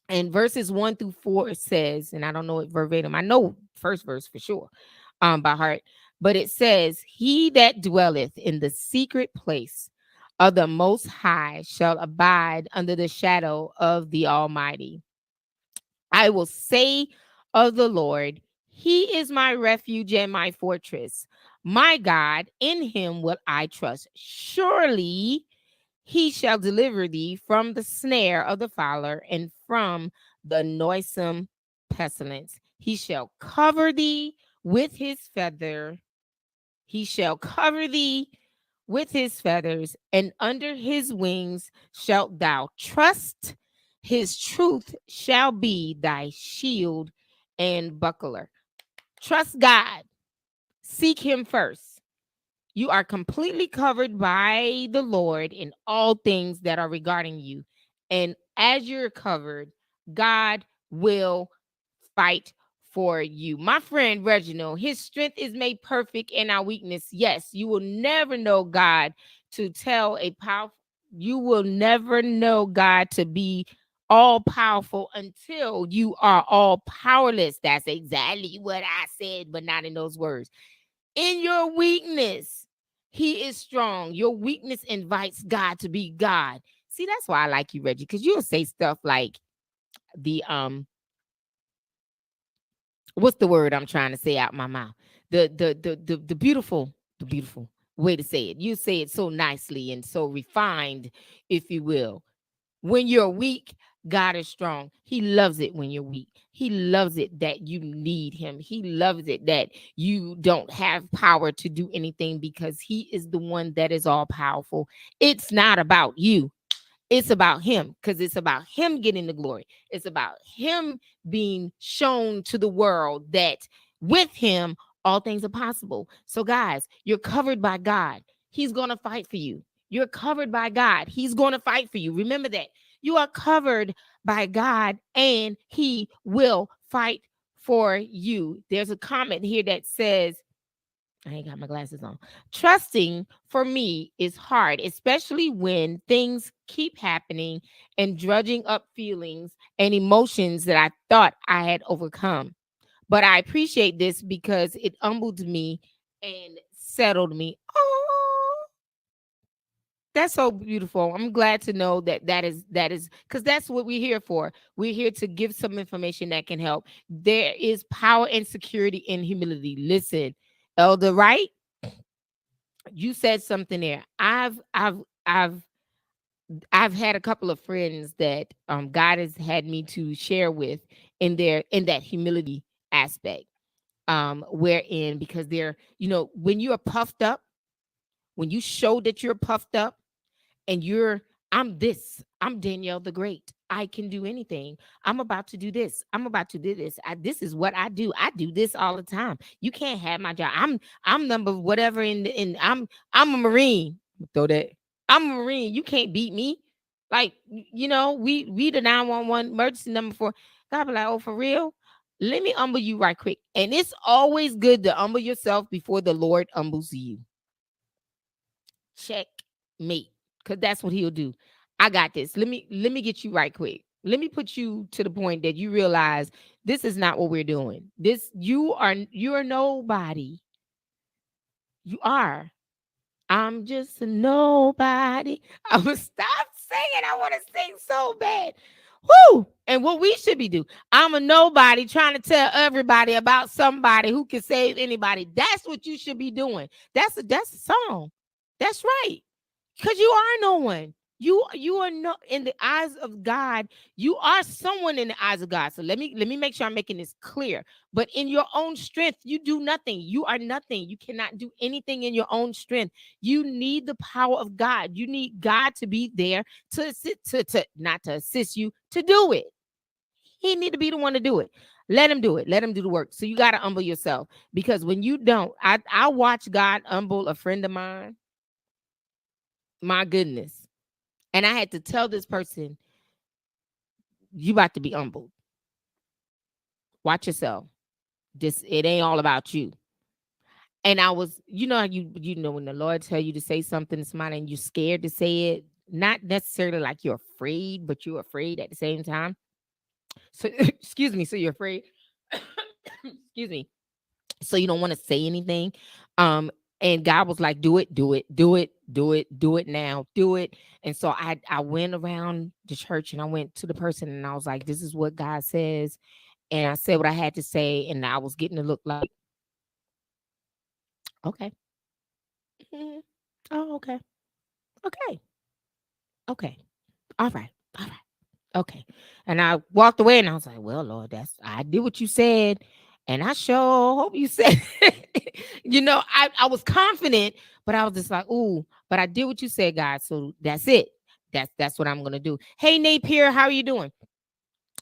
And verses 1 through 4 says, and I don't know it verbatim, I know first verse for sure by heart, but it says, he that dwelleth in the secret place of the Most High shall abide under the shadow of the Almighty. I will say of the Lord, he is my refuge and my fortress. My God, in him will I trust. Surely he shall deliver thee from the snare of the fowler and from the noisome pestilence. He shall cover thee with his feather. He shall cover thee with his feathers, and under his wings shalt thou trust. His truth shall be thy shield and buckler. Trust God. Seek him first. You are completely covered by the Lord in all things that are regarding you. And as you're covered, God will fight for you. My friend Reginald, his strength is made perfect in our weakness. Yes, you will never know God to tell a powerful, you will never know God to be all powerful until you are all powerless. That's exactly what I said, but not in those words. In your weakness, he is strong. Your weakness invites God to be God. See, that's why I like you, Reggie, because you'll say stuff like the what's the word I'm trying to say out my mouth? The beautiful way to say it. You say it so nicely and so refined, if you will. When you're weak, God is strong. He loves it when you're weak. He loves it that you need him. He loves it that you don't have power to do anything because he is the one that is all powerful. It's not about you. It's about him because it's about him getting the glory. It's about him being shown to the world that with him, all things are possible. So, guys, you're covered by God. He's going to fight for you. You're covered by God. He's going to fight for you. Remember that. You are covered by God and he will fight for you. There's a comment here that says, I ain't got my glasses on. Trusting for me is hard, especially when things keep happening and drudging up feelings and emotions that I thought I had overcome. But I appreciate this because it humbled me and settled me. Oh, that's so beautiful. I'm glad to know that that is because that's what we're here for. We're here to give some information that can help. There is power and security in humility. Listen, Elder Wright, you said something there. I've had a couple of friends that God has had me to share with in that humility aspect. Wherein because they're, when you are puffed up, when you show that you're puffed up and I'm Danielle the Great. I can do anything. I'm about to do this. I'm about to do this. This is what I do. I do this all the time. You can't have my job. I'm number whatever in I'm a Marine. Throw that. I'm a Marine. You can't beat me. Like, we the 911 emergency number 4. God be like, oh, for real? Let me humble you right quick. And it's always good to humble yourself before the Lord humbles you. Check mate, because that's what he'll do. I got this. Let me get you right quick. Let me put you to the point that you realize this is not what we're doing. You're nobody. You are. I'm just a nobody. I'm gonna stop singing. I want to sing so bad. Whoo! And what we should be doing. I'm a nobody trying to tell everybody about somebody who can save anybody. That's what you should be doing. That's a song. That's right. Because you are no one. You are no in the eyes of God. You are someone in the eyes of God. So let me make sure I'm making this clear. But in your own strength, you do nothing. You are nothing. You cannot do anything in your own strength. You need the power of God. You need God to be there to assist, to not to assist you to do it. He need to be the one to do it. Let him do it. Let him do the work. So you got to humble yourself because when you don't, I watch God humble a friend of mine. My goodness. And I had to tell this person, you about to be humbled. Watch yourself. It ain't all about you. And I was, when the Lord tell you to say something to somebody and you're scared to say it, not necessarily like you're afraid, but you're afraid at the same time. So excuse me. So you're afraid. Excuse me. So you don't want to say anything. And God was like, do it, do it, do it, do it, do it now, do it. And so I went around the church and I went to the person and I was like, this is what God says. And I said what I had to say, and I was getting to look like, okay. Mhm. Oh, okay. Okay. Okay. All right. All right. Okay. And I walked away and I was like, well, Lord, I did what you said. And I sure hope you said, I was confident, but I was just like, ooh, but I did what you said, God. So that's it. That's what I'm going to do. Hey, Napier, how are you doing?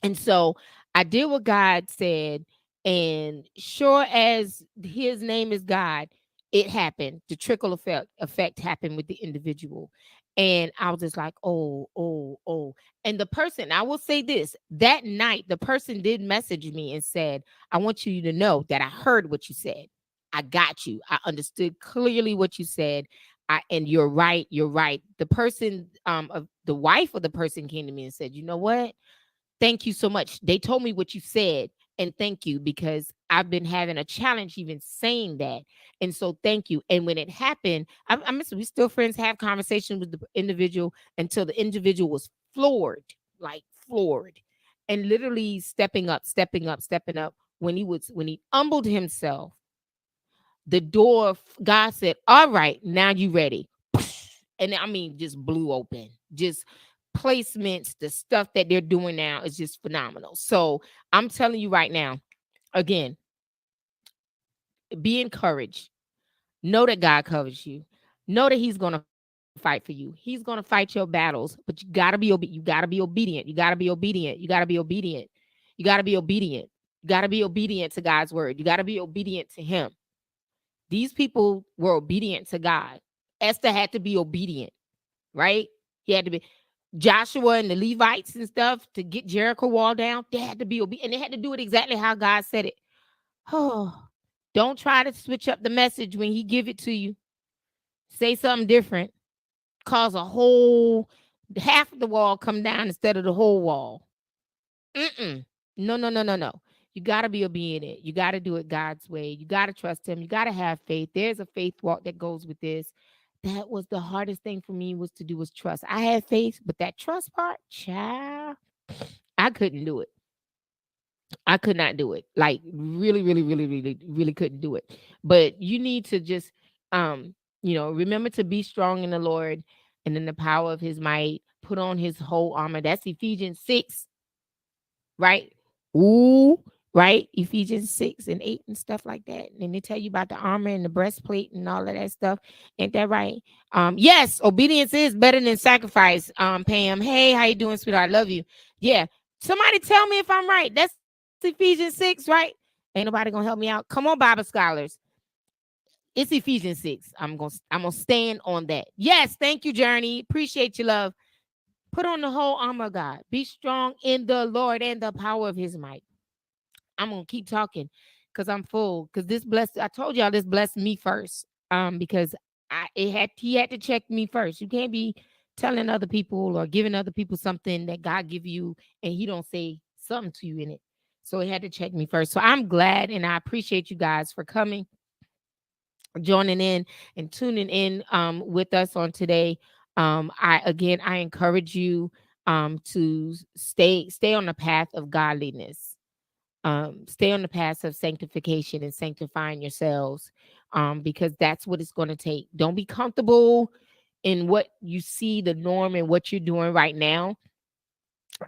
And so I did what God said. And sure as his name is God, it happened. The trickle effect happened with the individual. And I was just like, oh, oh, oh. And the person, I will say this, that night, the person did message me and said, I want you to know that I heard what you said. I got you. I understood clearly what you said. And you're right. You're right. The person, of the wife of the person came to me and said, you know what? Thank you so much. They told me what you said, and thank you, because I've been having a challenge even saying that. And so thank you. And when it happened, we still friends, have conversation with the individual until the individual was floored, like floored, and literally stepping up, stepping up, stepping up. When he humbled himself, the door, God said, all right, now you ready. And I mean, just blew open. Just placements, the stuff that they're doing now is just phenomenal. So I'm telling you right now, again, be encouraged. Know that God covers you. Know that He's gonna fight for you. He's gonna fight your battles, but you gotta be you gotta be obedient. You gotta be obedient. You gotta be obedient. You gotta be obedient. You gotta be obedient to God's word. You gotta be obedient to Him. These people were obedient to God. Esther had to be obedient, right? He had to be. Joshua and the Levites and stuff to get Jericho wall down, they had to be obedient, and they had to do it exactly how God said it. Oh, don't try to switch up the message when He give it to you. Say something different. Cause a whole half of the wall come down instead of the whole wall. Mm-mm. No, no, no, no, no. You got to be obedient. You got to do it God's way. You got to trust Him. You got to have faith. There's a faith walk that goes with this. That was the hardest thing for me, was to do, was trust. I had faith, but that trust part, child, I couldn't do it. I could not do it. Like really, really, really, really, really couldn't do it. But you need to just, remember to be strong in the Lord and in the power of His might. Put on His whole armor. That's Ephesians 6, right? Ooh, right? Ephesians 6 and 8 and stuff like that. And they tell you about the armor and the breastplate and all of that stuff. Ain't that right? Yes, obedience is better than sacrifice. Pam, hey, how you doing, sweetheart? I love you. Yeah. Somebody tell me if I'm right. That's Ephesians 6, right? Ain't nobody gonna help me out. Come on, Bible scholars. It's Ephesians 6. I'm gonna stand on that. Yes, thank you, Journey. Appreciate you, love. Put on the whole armor of God. Be strong in the Lord and the power of His might. I'm gonna keep talking because I'm full. Because this blessed, I told y'all this blessed me first. Because he had to check me first. You can't be telling other people or giving other people something that God give you and He don't say something to you in it. So He had to check me first. So I'm glad and I appreciate you guys for coming, joining in and tuning in with us on today. I encourage you to stay on the path of godliness. Stay on the path of sanctification and sanctifying yourselves, because that's what it's going to take. Don't be comfortable in what you see the norm and what you're doing right now.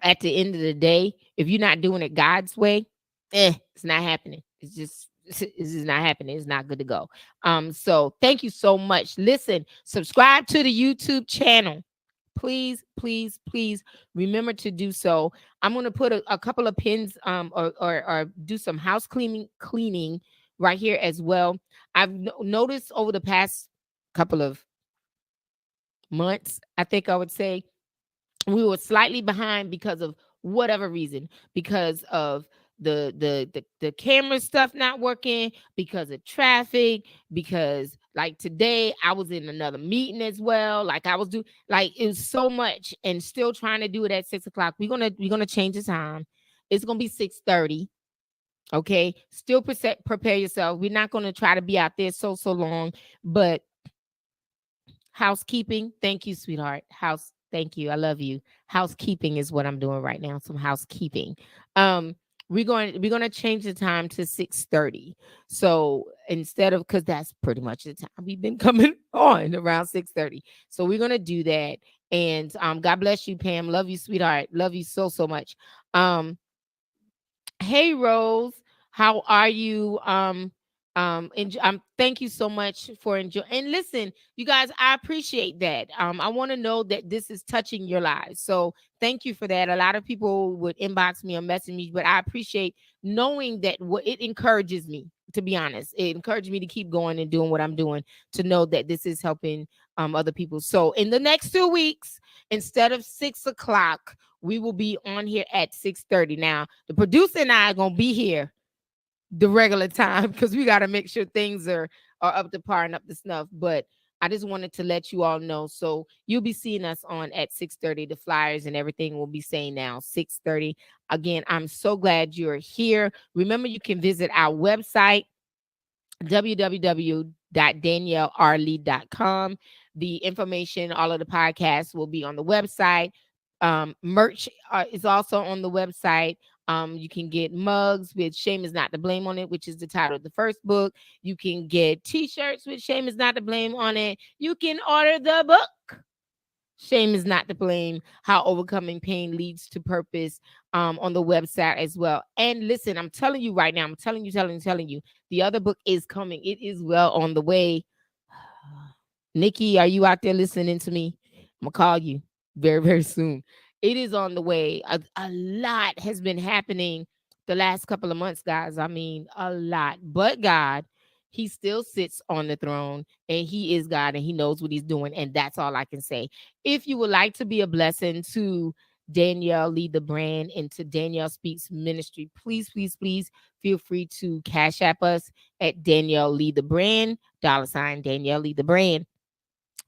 At the end of the day, if you're not doing it God's way, it's not happening. It's just not happening. It's not good to go. So thank you so much. Listen, subscribe to the YouTube channel. Please, please, please remember to do so. I'm going to put a couple of pins, or do some house cleaning right here as well. I've noticed over the past couple of months, I think I would say, we were slightly behind because of whatever reason, because of the camera stuff not working, because of traffic, because like today I was in another meeting as well. Like I was doing, like it was so much, and still trying to do it at 6 o'clock. We're gonna change the time. It's gonna be 6:30. Okay, still prepare yourself. We're not gonna try to be out there so long, but housekeeping. Thank you, sweetheart. Thank you. I love you. Housekeeping is what I'm doing right now. Some housekeeping. Um, we're going to change the time to 6:30. So instead of, because that's pretty much the time we've been coming on, around 6:30. So we're gonna do that. And God bless you, Pam. Love you, sweetheart. Love you so much. Um, Hey Rose, how are you? Thank you so much for enjoying. And listen, you guys, I appreciate that. I want to know that this is touching your lives. So thank you for that. A lot of people would inbox me or message me, but I appreciate knowing that what it encourages me. To be honest, it encouraged me to keep going and doing what I'm doing. To know that this is helping other people. So in the next 2 weeks, instead of 6 o'clock, we will be on here at 6:30. Now, the producer and I are gonna be here the regular time because we got to make sure things are up to par and up to snuff. But I just wanted to let you all know. So you'll be seeing us on at 6:30. The flyers and everything will be saying now 6:30. Again, I'm so glad you're here. Remember, you can visit our website www.daniellerlee.com. The information, all of the podcasts will be on the website. Merch is also on the website. You can get mugs with Shame is Not to Blame on it, which is the title of the first book. You can get t-shirts with Shame is Not to Blame on it. You can order the book Shame is Not to Blame, How Overcoming Pain Leads to Purpose, on the website as well. And listen, I'm telling you right now, I'm telling you, the other book is coming. It is well on the way. Nikki, are you out there listening to me? I'm gonna call you very, very soon. It is on the way. A lot has been happening the last couple of months, guys. I mean, a lot. But God, He still sits on the throne, and He is God, and He knows what He's doing. And that's all I can say. If you would like to be a blessing to Danielle Lead the Brand and to Danielle Speaks Ministry, please, please, please feel free to cash app us at Danielle Lead the Brand, $ Danielle Lead the Brand.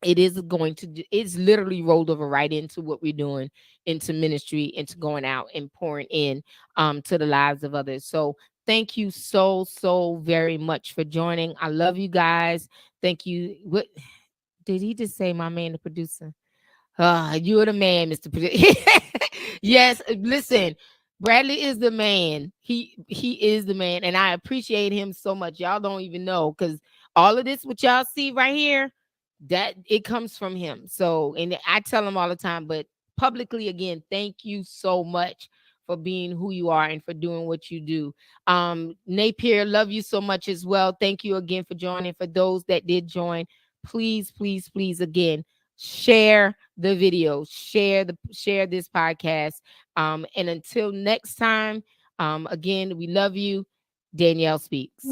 It is going to it's literally rolled over right into what we're doing, into ministry, into going out and pouring in to the lives of others. So thank you so very much for joining. I love you guys. Thank you. What did he just say, my man, the producer? You're the man, Mr. Yes, listen, Bradley is the man. He is the man, and I appreciate him so much. Y'all don't even know, because all of this, what y'all see right here, that it comes from him. So, and I tell him all the time, but publicly again, thank you so much for being who you are and for doing what you do. Napier, love you so much as well. Thank you again for joining. For those that did join, please, please, please, again, share the video, share this podcast. And until next time, again, we love you. Danielle Speaks.